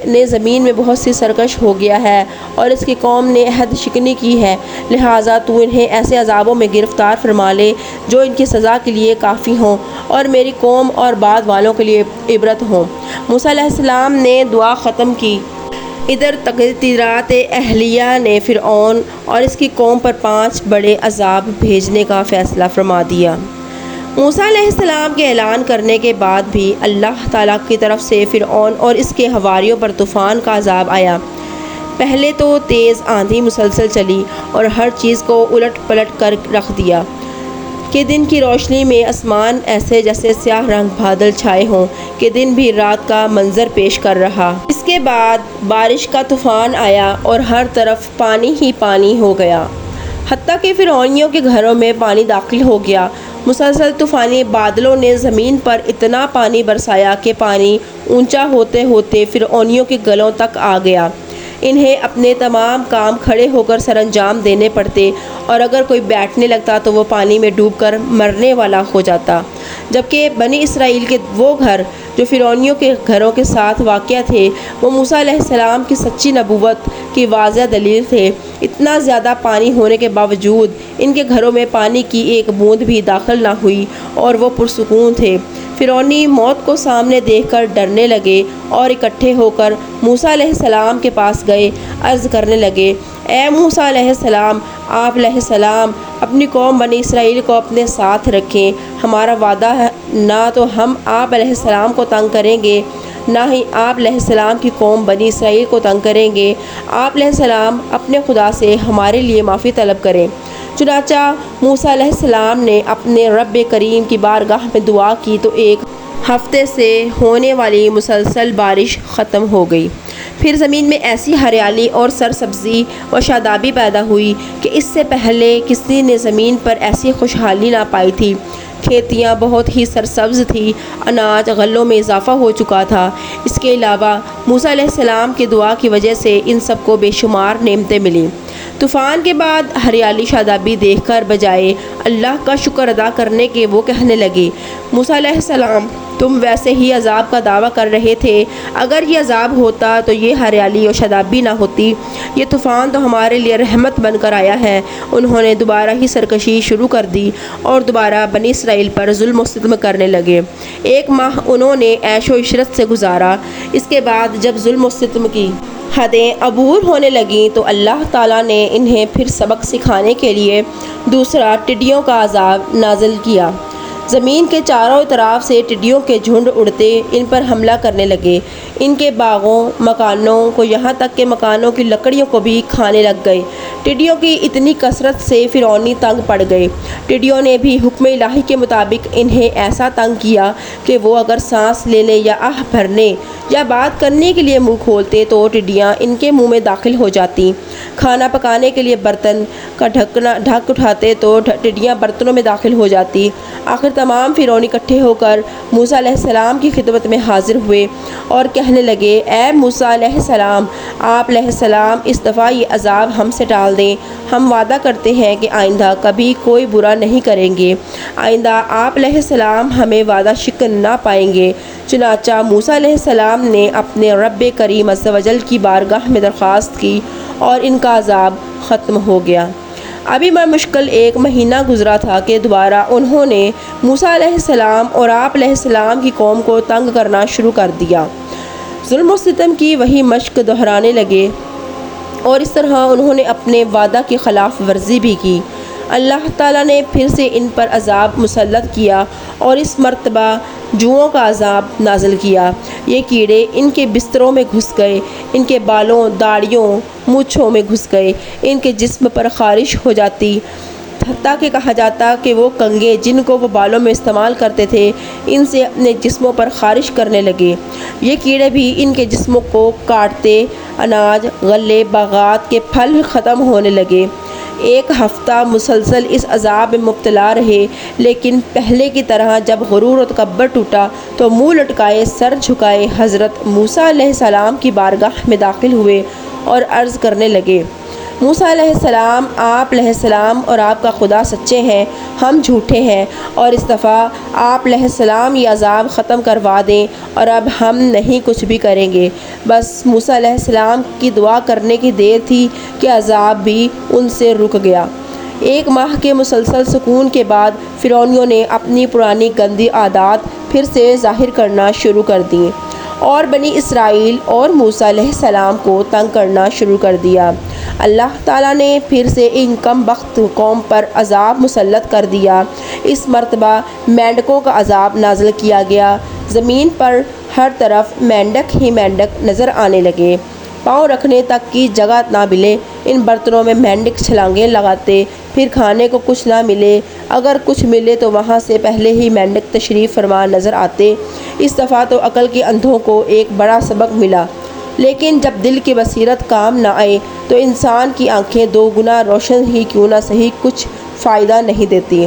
نے زمین میں بہت سی سرکش ہو گیا ہے اور اس کی قوم نے عہد شکنی کی ہے، لہٰذا تو انہیں ایسے عذابوں میں گرفتار فرما لے جو ان کی سزا کے لیے کافی ہوں اور میری قوم اور بعد والوں کے لیے عبرت ہوں۔ موسیٰ علیہ السلام نے دعا ختم کی۔ ادھر تقدیرات الہیہ نے فرعون اور اس کی قوم پر 5 بڑے عذاب بھیجنے کا فیصلہ فرما دیا۔ موسیٰ علیہ السلام کے اعلان کرنے کے بعد بھی اللہ تعالیٰ کی طرف سے فرعون اور اس کے حواریوں پر طوفان کا عذاب آیا۔ پہلے تو تیز آندھی مسلسل چلی اور ہر چیز کو الٹ پلٹ کر رکھ دیا کہ دن کی روشنی میں آسمان ایسے جیسے سیاہ رنگ بادل چھائے ہوں کہ دن بھی رات کا منظر پیش کر رہا۔ اس کے بعد بارش کا طوفان آیا اور ہر طرف پانی ہی پانی ہو گیا، حتیٰ کہ فرعونیوں کے گھروں میں پانی داخل ہو گیا۔ مسلسل طوفانی بادلوں نے زمین پر اتنا پانی برسایا کہ پانی اونچا ہوتے ہوتے فرعونیوں کے گلوں تک آ گیا۔ انہیں اپنے تمام کام کھڑے ہو کر سر انجام دینے پڑتے، اور اگر کوئی بیٹھنے لگتا تو وہ پانی میں ڈوب کر مرنے والا ہو جاتا۔ جبکہ بنی اسرائیل کے وہ گھر جو فرعونیوں کے گھروں کے ساتھ واقع تھے، وہ موسیٰ علیہ السلام کی سچی نبوت کی واضح دلیل تھے۔ اتنا زیادہ پانی ہونے کے باوجود ان کے گھروں میں پانی کی ایک بوند بھی داخل نہ ہوئی اور وہ پرسکون تھے۔ فرعونی موت کو سامنے دیکھ کر ڈرنے لگے اور اکٹھے ہو کر موسیٰ علیہ السلام کے پاس گئے، عرض کرنے لگے، اے موسیٰ علیہ السلام، آپ علیہ السلام اپنی قوم بنی اسرائیل کو اپنے ساتھ رکھیں۔ ہمارا وعدہ ہے نہ تو ہم آپ علیہ السلام کو تنگ کریں گے، نہ ہی آپ علیہ السلام کی قوم بنی اسرائیل کو تنگ کریں گے۔ آپ علیہ السلام اپنے خدا سے ہمارے لیے معافی طلب کریں۔ چنانچہ موسیٰ علیہ السلام نے اپنے رب کریم کی بارگاہ میں دعا کی تو ایک ہفتے سے ہونے والی مسلسل بارش ختم ہو گئی۔ پھر زمین میں ایسی ہریالی اور سرسبزی و شادابی پیدا ہوئی کہ اس سے پہلے کسی نے زمین پر ایسی خوشحالی نہ پائی تھی۔ کھیتیاں بہت ہی سرسبز تھی، اناج غلوں میں اضافہ ہو چکا تھا۔ اس کے علاوہ موسیٰ علیہ السلام کی دعا کی وجہ سے ان سب کو بے شمار نعمتیں ملیں۔ طوفان کے بعد ہریالی شادابی دیکھ کر بجائے اللہ کا شکر ادا کرنے کے وہ کہنے لگے، موسیٰ علیہ السلام، تم ویسے ہی عذاب کا دعویٰ کر رہے تھے، اگر یہ عذاب ہوتا تو یہ ہریالی اور شادابی نہ ہوتی۔ یہ طوفان تو ہمارے لیے رحمت بن کر آیا ہے۔ انہوں نے دوبارہ ہی سرکشی شروع کر دی اور دوبارہ بنی اسرائیل پر ظلم و ستم کرنے لگے۔ 1 ماہ انہوں نے عیش و عشرت سے گزارا۔ اس کے بعد جب ظلم و ستم کی حدیں عبور ہونے لگیں تو اللہ تعالیٰ نے انہیں پھر سبق سکھانے کے لیے دوسرا ٹڈیوں کا عذاب نازل کیا۔ زمین کے چاروں طرف سے ٹڈیوں کے جھنڈ اڑتے ان پر حملہ کرنے لگے۔ ان کے باغوں، مکانوں کو، یہاں تک کہ مکانوں کی لکڑیوں کو بھی کھانے لگ گئے۔ ٹڈیوں کی اتنی کثرت سے فرعونی تنگ پڑ گئے۔ ٹڈیوں نے بھی حکم الہی کے مطابق انہیں ایسا تنگ کیا کہ وہ اگر سانس لینے یا آہ بھرنے یا بات کرنے کے لیے منہ کھولتے تو ٹڈیاں ان کے منہ میں داخل ہو جاتی۔ کھانا پکانے کے لیے برتن کا ڈھک اٹھاتے تو ٹڈیاں برتنوں میں داخل ہو جاتی۔ آخر تمام فرعون اکٹھے ہو کر موسیٰ علیہ السلام کی خدمت میں حاضر ہوئے اور کہنے لگے، اے موسیٰ علیہ السلام، آپ علیہ السلام اس دفعہ یہ عذاب ہم سے ٹال ڈال دیں، ہم وعدہ کرتے ہیں کہ آئندہ کبھی کوئی برا نہیں کریں گے۔ آئندہ آپ علیہ السلام ہمیں وعدہ شکر نہ پائیں گے۔ چنانچہ موسیٰ علیہ السلام نے اپنے رب کریم عز و جل کی بارگاہ میں درخواست کی اور ان کا عذاب ختم ہو گیا۔ ابھی بمشکل 1 مہینہ گزرا تھا کہ دوبارہ انہوں نے موسیٰ علیہ السلام اور آپ علیہ السلام کی قوم کو تنگ کرنا شروع کر دیا۔ ظلم و ستم کی وہی مشق دہرانے لگے اور اس طرح انہوں نے اپنے وعدہ کی خلاف ورزی بھی کی۔ اللہ تعالیٰ نے پھر سے ان پر عذاب مسلط کیا اور اس مرتبہ جوؤں کا عذاب نازل کیا۔ یہ کیڑے ان کے بستروں میں گھس گئے، ان کے بالوں، داڑھیوں، مونچھوں میں گھس گئے، ان کے جسم پر خارش ہو جاتی، حتیٰ کہ کہا جاتا کہ وہ کنگھے جن کو وہ بالوں میں استعمال کرتے تھے ان سے اپنے جسموں پر خارش کرنے لگے۔ یہ کیڑے بھی ان کے جسموں کو کاٹتے، اناج، غلے، باغات کے پھل ختم ہونے لگے۔ 1 ہفتہ مسلسل اس عذاب میں مبتلا رہے، لیکن پہلے کی طرح جب غرور و تکبر ٹوٹا تو منہ لٹکائے سر جھکائے حضرت موسیٰ علیہ السلام کی بارگاہ میں داخل ہوئے اور عرض کرنے لگے: موسیٰ علیہ السلام، آپ علیہ السلام اور آپ کا خدا سچے ہیں، ہم جھوٹے ہیں، اور اس دفعہ آپ علیہ السلام یہ عذاب ختم کروا دیں اور اب ہم نہیں کچھ بھی کریں گے۔ بس موسیٰ علیہ السلام کی دعا کرنے کی دیر تھی کہ عذاب بھی ان سے رک گیا۔ 1 ماہ کے مسلسل سکون کے بعد فرعونیوں نے اپنی پرانی گندی عادات پھر سے ظاہر کرنا شروع کر دیں اور بنی اسرائیل اور موسیٰ علیہ السلام کو تنگ کرنا شروع کر دیا۔ اللہ تعالیٰ نے پھر سے ان کم بخت قوم پر عذاب مسلط کر دیا۔ اس مرتبہ مینڈکوں کا عذاب نازل کیا گیا۔ زمین پر ہر طرف مینڈک ہی مینڈک نظر آنے لگے۔ پاؤں رکھنے تک کی جگہ نہ ملے، ان برتنوں میں مینڈک چھلانگیں لگاتے، پھر کھانے کو کچھ نہ ملے، اگر کچھ ملے تو وہاں سے پہلے ہی مینڈک تشریف فرما نظر آتے۔ اس دفعہ تو عقل کے اندھوں کو ایک بڑا سبق ملا، لیکن جب دل کی بصیرت کام نہ آئے تو انسان کی آنکھیں 2 گنا روشن ہی کیوں نہ صحیح کچھ فائدہ نہیں دیتی۔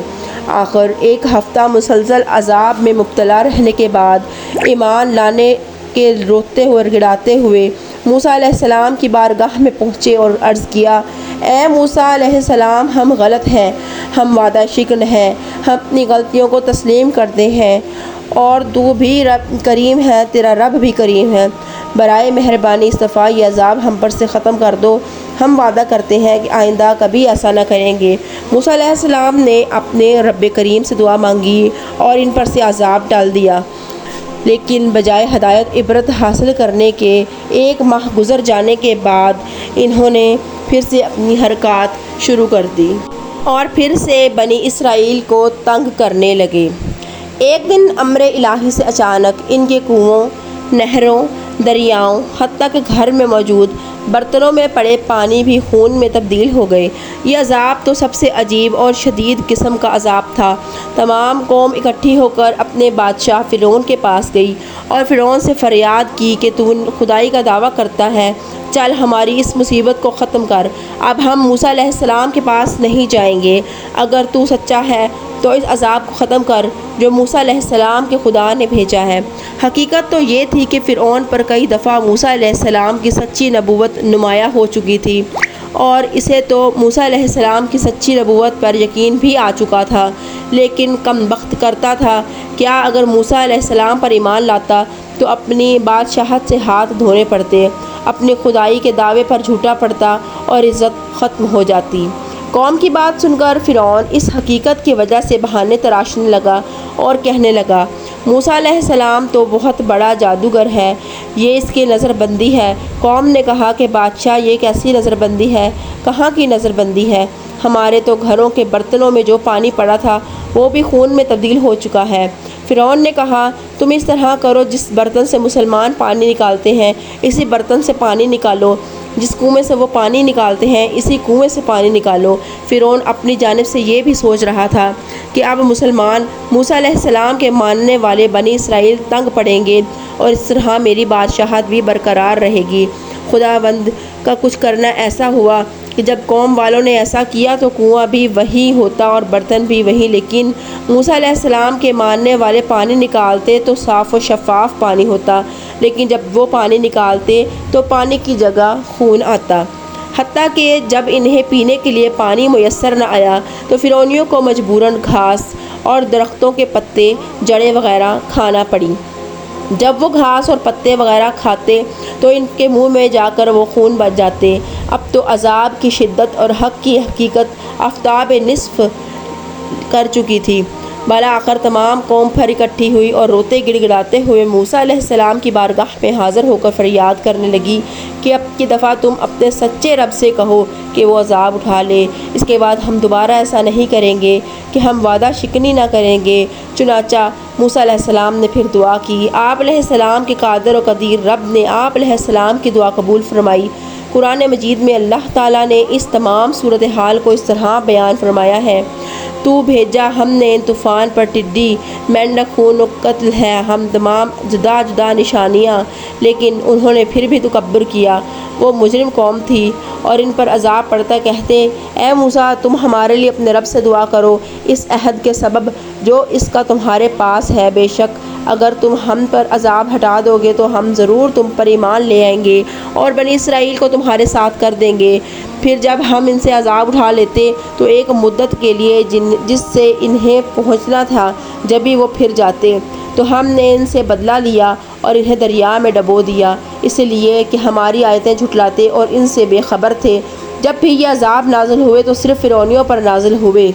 آخر 1 ہفتہ مسلسل عذاب میں مبتلا رہنے کے بعد ایمان لانے کے روتے ہوئے گڑاتے ہوئے موسیٰ علیہ السلام کی بارگاہ میں پہنچے اور عرض کیا: اے موسیٰ علیہ السلام، ہم غلط ہیں، ہم وعدہ شکن ہیں، ہم اپنی غلطیوں کو تسلیم کرتے ہیں اور تو بھی رب کریم ہے، تیرا رب بھی کریم ہے۔ برائے مہربانی اس دفعہ یہ عذاب ہم پر سے ختم کر دو، ہم وعدہ کرتے ہیں کہ آئندہ کبھی ایسا نہ کریں گے۔ موسیٰ علیہ السلام نے اپنے رب کریم سے دعا مانگی اور ان پر سے عذاب ڈال دیا، لیکن بجائے ہدایت عبرت حاصل کرنے کے 1 ماہ گزر جانے کے بعد انہوں نے پھر سے اپنی حرکات شروع کر دی اور پھر سے بنی اسرائیل کو تنگ کرنے لگے۔ ایک دن امر الہی سے اچانک ان کے کنوؤں، نہروں، دریاؤں، حتیٰ کہ گھر میں موجود برتنوں میں پڑے پانی بھی خون میں تبدیل ہو گئے۔ یہ عذاب تو سب سے عجیب اور شدید قسم کا عذاب تھا۔ تمام قوم اکٹھی ہو کر اپنے بادشاہ فرعون کے پاس گئی اور فرعون سے فریاد کی کہ تو خدائی کا دعویٰ کرتا ہے، چل ہماری اس مصیبت کو ختم کر، اب ہم موسیٰ علیہ السلام کے پاس نہیں جائیں گے۔ اگر تو سچا ہے تو اس عذاب کو ختم کر جو موسیٰ علیہ السلام کے خدا نے بھیجا ہے۔ حقیقت تو یہ تھی کہ فرعون پر کئی دفعہ موسیٰ علیہ السلام کی سچی نبوت نمایاں ہو چکی تھی اور اسے تو موسیٰ علیہ السلام کی سچی نبوت پر یقین بھی آ چکا تھا، لیکن کم بخت کرتا تھا کیا اگر موسیٰ علیہ السلام پر ایمان لاتا تو اپنی بادشاہت سے ہاتھ دھونے پڑتے، اپنی خدائی کے دعوے پر جھوٹا پڑتا اور عزت ختم ہو جاتی۔ قوم کی بات سن کر فرعون اس حقیقت کی وجہ سے بہانے تراشنے لگا اور کہنے لگا: موسیٰ علیہ السلام تو بہت بڑا جادوگر ہے، یہ اس کی نظر بندی ہے۔ قوم نے کہا کہ بادشاہ یہ کیسی نظر بندی ہے؟ کہاں کی نظر بندی ہے؟ ہمارے تو گھروں کے برتنوں میں جو پانی پڑا تھا وہ بھی خون میں تبدیل ہو چکا ہے۔ فرعون نے کہا: تم اس طرح کرو، جس برتن سے مسلمان پانی نکالتے ہیں اسی برتن سے پانی نکالو، جس کنویں سے وہ پانی نکالتے ہیں اسی کنویں سے پانی نکالو۔ فرعون اپنی جانب سے یہ بھی سوچ رہا تھا کہ اب مسلمان موسیٰ علیہ السلام کے ماننے والے بنی اسرائیل تنگ پڑیں گے اور اس طرح میری بادشاہت بھی برقرار رہے گی۔ خداوند کا کچھ کرنا ایسا ہوا کہ جب قوم والوں نے ایسا کیا تو کنواں بھی وہی ہوتا اور برتن بھی وہی، لیکن موسیٰ علیہ السلام کے ماننے والے پانی نکالتے تو صاف و شفاف پانی ہوتا، لیکن جب وہ پانی نکالتے تو پانی کی جگہ خون آتا۔ حتیٰ کہ جب انہیں پینے کے لیے پانی میسر نہ آیا تو فرعونیوں کو مجبوراً گھاس اور درختوں کے پتے، جڑیں وغیرہ کھانا پڑیں۔ جب وہ گھاس اور پتے وغیرہ کھاتے تو ان کے منہ میں جا کر وہ خون بن جاتے۔ اب تو عذاب کی شدت اور حق کی حقیقت آفتاب نصف کر چکی تھی۔ بالآخر تمام قوم پھر اکٹھی ہوئی اور روتے گڑ گڑاتے ہوئے موسیٰ علیہ السلام کی بارگاہ میں حاضر ہو کر فریاد کرنے لگی کہ اب کی دفعہ تم اپنے سچے رب سے کہو کہ وہ عذاب اٹھا لے، اس کے بعد ہم دوبارہ ایسا نہیں کریں گے کہ ہم وعدہ شکنی نہ کریں گے۔ چنانچہ موسیٰ علیہ السلام نے پھر دعا کی۔ آپ علیہ السلام کے قادر و قدیر رب نے آپ علیہ السلام کی دعا قبول فرمائی۔ قرآن مجید میں اللہ تعالیٰ نے اس تمام صورتحال کو اس طرح بیان فرمایا ہے: تو بھیجا ہم نے ان طوفان پر ٹڈی، مینڈک، خون و قتل ہے، ہم تمام جدا جدا نشانیاں، لیکن انہوں نے پھر بھی تکبر کیا۔ وہ مجرم قوم تھی اور ان پر عذاب پڑتا کہتے: اے موسیٰ، تم ہمارے لیے اپنے رب سے دعا کرو اس عہد کے سبب جو اس کا تمہارے پاس ہے، بے شک اگر تم ہم پر عذاب ہٹا دو گے تو ہم ضرور تم پر ایمان لے آئیں گے اور بنی اسرائیل کو تمہارے ساتھ کر دیں گے۔ پھر جب ہم ان سے عذاب اٹھا لیتے تو ایک مدت کے لیے جس سے انہیں پہنچنا تھا، جب ہی وہ پھر جاتے تو ہم نے ان سے بدلہ لیا اور انہیں دریا میں ڈبو دیا، اس لیے کہ ہماری آیتیں جھٹلاتے اور ان سے بے خبر تھے۔ جب بھی یہ عذاب نازل ہوئے تو صرف فرعونیوں پر نازل ہوئے۔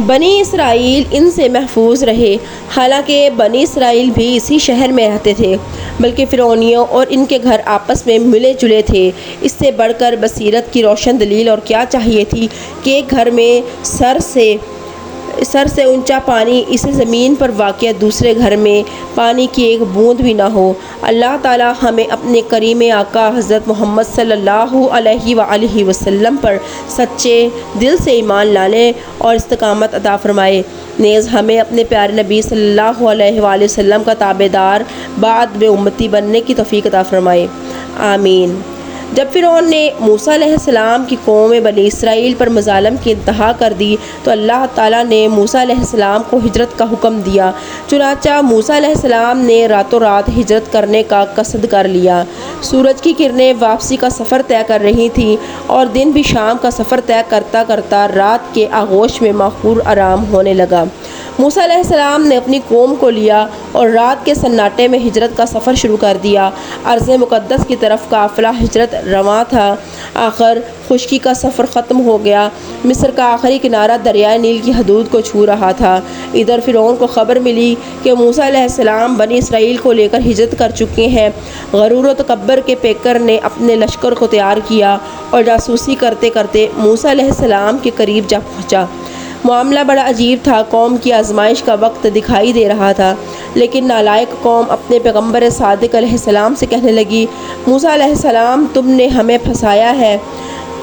بنی اسرائیل ان سے محفوظ رہے، حالانکہ بنی اسرائیل بھی اسی شہر میں رہتے تھے، بلکہ فرعونیوں اور ان کے گھر آپس میں ملے جلے تھے۔ اس سے بڑھ کر بصیرت کی روشن دلیل اور کیا چاہیے تھی کہ ایک گھر میں سر سے اونچا پانی اسی زمین پر واقع دوسرے گھر میں پانی کی ایک بوند بھی نہ ہو۔ اللہ تعالی ہمیں اپنے کریم آقا حضرت محمد صلی اللہ علیہ وآلہ وسلم پر سچے دل سے ایمان لانے اور استقامت عطا فرمائے، نیز ہمیں اپنے پیارے نبی صلی اللہ علیہ وآلہ وسلم کا تابعدار بعد میں امتی بننے کی توفیق عطا فرمائے، آمین۔ جب فرعون نے موسیٰ علیہ السلام کی قوم بنی اسرائیل پر مظالم کی انتہا کر دی تو اللہ تعالیٰ نے موسیٰ علیہ السلام کو ہجرت کا حکم دیا۔ چنانچہ موسیٰ علیہ السلام نے راتوں رات ہجرت کرنے کا قصد کر لیا۔ سورج کی کرنیں واپسی کا سفر طے کر رہی تھیں اور دن بھی شام کا سفر طے کرتا کرتا رات کے آغوش میں ماخور آرام ہونے لگا۔ موسیٰ علیہ السلام نے اپنی قوم کو لیا اور رات کے سناٹے میں ہجرت کا سفر شروع کر دیا۔ ارض مقدس کی طرف قافلہ ہجرت رواں تھا۔ آخر خشکی کا سفر ختم ہو گیا۔ مصر کا آخری کنارہ دریائے نیل کی حدود کو چھو رہا تھا۔ ادھر فرعون کو خبر ملی کہ موسیٰ علیہ السلام بنی اسرائیل کو لے کر ہجرت کر چکے ہیں۔ غرور و تکبر کے پیکر نے اپنے لشکر کو تیار کیا اور جاسوسی کرتے کرتے موسیٰ علیہ السلام کے قریب جا پہنچا۔ معاملہ بڑا عجیب تھا۔ قوم کی آزمائش کا وقت دکھائی دے رہا تھا، لیکن نالائق قوم اپنے پیغمبر صادق علیہ السلام سے کہنے لگی: موسیٰ علیہ السلام، تم نے ہمیں پھنسایا ہے۔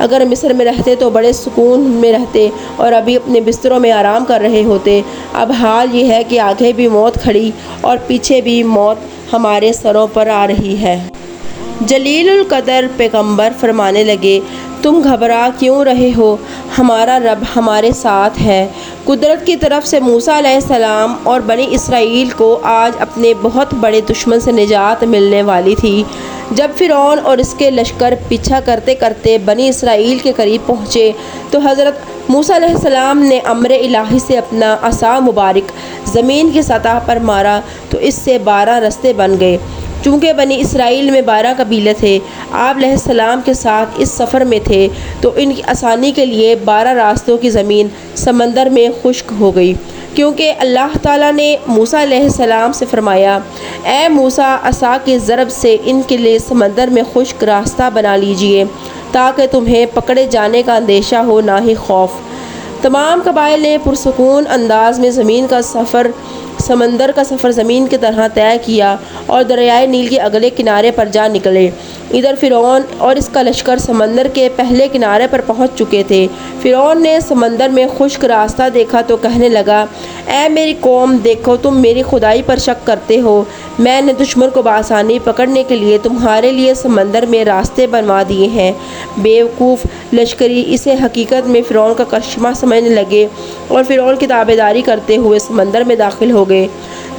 اگر مصر میں رہتے تو بڑے سکون میں رہتے اور ابھی اپنے بستروں میں آرام کر رہے ہوتے۔ اب حال یہ ہے کہ آگے بھی موت کھڑی اور پیچھے بھی موت ہمارے سروں پر آ رہی ہے۔ جلیل القدر پیغمبر فرمانے لگے: تم گھبرا کیوں رہے ہو؟ ہمارا رب ہمارے ساتھ ہے۔ قدرت کی طرف سے موسیٰ علیہ السلام اور بنی اسرائیل کو آج اپنے بہت بڑے دشمن سے نجات ملنے والی تھی۔ جب فرعون اور اس کے لشکر پیچھا کرتے کرتے بنی اسرائیل کے قریب پہنچے تو حضرت موسیٰ علیہ السلام نے امر الہی سے اپنا عصا مبارک زمین کی سطح پر مارا تو اس سے 12 رستے بن گئے۔ چونکہ بنی اسرائیل میں 12 قبیلے تھے، آپ علیہ السلام کے ساتھ اس سفر میں تھے، تو ان کی آسانی کے لیے 12 راستوں کی زمین سمندر میں خشک ہو گئی، کیونکہ اللہ تعالیٰ نے موسیٰ علیہ السلام سے فرمایا: اے موسیٰ، عصا کی ضرب سے ان کے لیے سمندر میں خشک راستہ بنا لیجئے تاکہ تمہیں پکڑے جانے کا اندیشہ ہو، نہ ہی خوف۔ تمام قبائل نے پرسکون انداز میں سمندر کا سفر زمین کی طرح طے کیا اور دریائے نیل کے اگلے کنارے پر جا نکلے۔ ادھر فرعون اور اس کا لشکر سمندر کے پہلے کنارے پر پہنچ چکے تھے۔ فرعون نے سمندر میں خشک راستہ دیکھا تو کہنے لگا: اے میری قوم، دیکھو تم میری خدائی پر شک کرتے ہو۔ میں نے دشمن کو بآسانی پکڑنے کے لیے تمہارے لیے سمندر میں راستے بنوا دیے ہیں۔ بیوقوف لشکری اسے حقیقت میں فرعون کا کرشمہ سمجھنے لگے اور فرعون کی تابعداری کرتے ہوئے سمندر میں داخل ہو گئے۔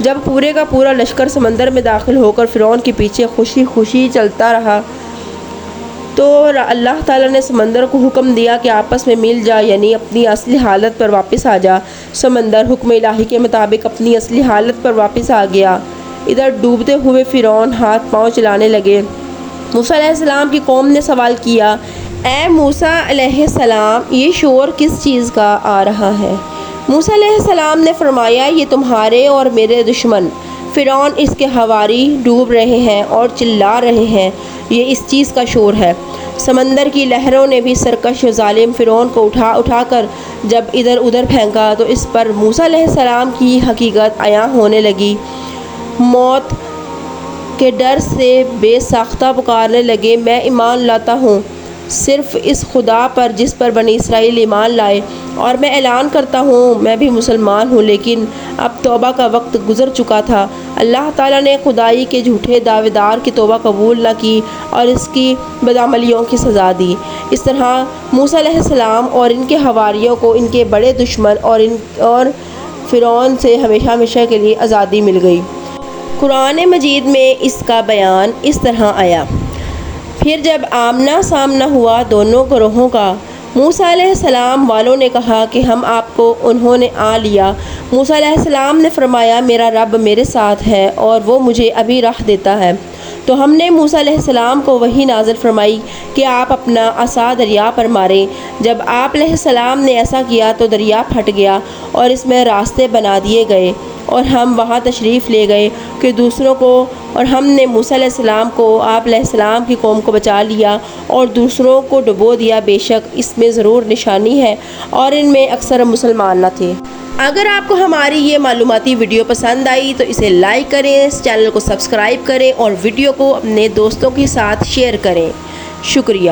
جب پورے کا پورا لشکر سمندر میں داخل ہو کر فرعون کے پیچھے خوشی خوشی چلتا رہا تو اللہ تعالیٰ نے سمندر کو حکم دیا کہ آپس میں مل جا، یعنی اپنی اصلی حالت پر واپس آ جا۔ سمندر حکم الہی کے مطابق اپنی اصلی حالت پر واپس آ گیا۔ ادھر ڈوبتے ہوئے فرعون ہاتھ پاؤں چلانے لگے۔ موسیٰ علیہ السلام کی قوم نے سوال کیا، اے موسیٰ علیہ السلام، یہ شور کس چیز کا آ رہا ہے؟ موسیٰ علیہ السلام نے فرمایا، یہ تمہارے اور میرے دشمن فرعون اس کے حواری ڈوب رہے ہیں اور چلا رہے ہیں، یہ اس چیز کا شور ہے۔ سمندر کی لہروں نے بھی سرکش و ظالم فرعون کو اٹھا کر جب ادھر ادھر پھینکا تو اس پر موسیٰ علیہ السلام کی حقیقت عیاں ہونے لگی۔ موت کے ڈر سے بے ساختہ پکارنے لگے، میں ایمان لاتا ہوں صرف اس خدا پر جس پر بنی اسرائیل ایمان لائے، اور میں اعلان کرتا ہوں میں بھی مسلمان ہوں، لیکن اب توبہ کا وقت گزر چکا تھا۔ اللہ تعالیٰ نے خدائی کے جھوٹے دعوے دار کی توبہ قبول نہ کی اور اس کی بدعملیوں کی سزا دی۔ اس طرح موسیٰ علیہ السلام اور ان کے حواریوں کو ان کے بڑے دشمن اور فرعون سے ہمیشہ ہمیشہ کے لیے آزادی مل گئی۔ قرآن مجید میں اس کا بیان اس طرح آیا، پھر جب آمنا سامنا ہوا دونوں گروہوں کا، موسیٰ علیہ السلام والوں نے کہا کہ ہم آپ کو انہوں نے آ لیا۔ موسیٰ علیہ السلام نے فرمایا، میرا رب میرے ساتھ ہے اور وہ مجھے ابھی راہ دیتا ہے۔ تو ہم نے موسیٰ علیہ السلام کو وحی نازل فرمائی کہ آپ اپنا عصا دریا پر ماریں۔ جب آپ علیہ السلام نے ایسا کیا تو دریا پھٹ گیا اور اس میں راستے بنا دیے گئے، اور ہم وہاں تشریف لے گئے کہ دوسروں کو، اور ہم نے موسیٰ علیہ السلام کو، آپ علیہ السلام کی قوم کو بچا لیا اور دوسروں کو ڈبو دیا۔ بے شک اس میں ضرور نشانی ہے اور ان میں اکثر مسلمان نہ تھے۔ اگر آپ کو ہماری یہ معلوماتی ویڈیو پسند آئی تو اسے لائک کریں، اس چینل کو سبسکرائب کریں اور ویڈیو کو اپنے دوستوں کے ساتھ شیئر کریں۔ شکریہ۔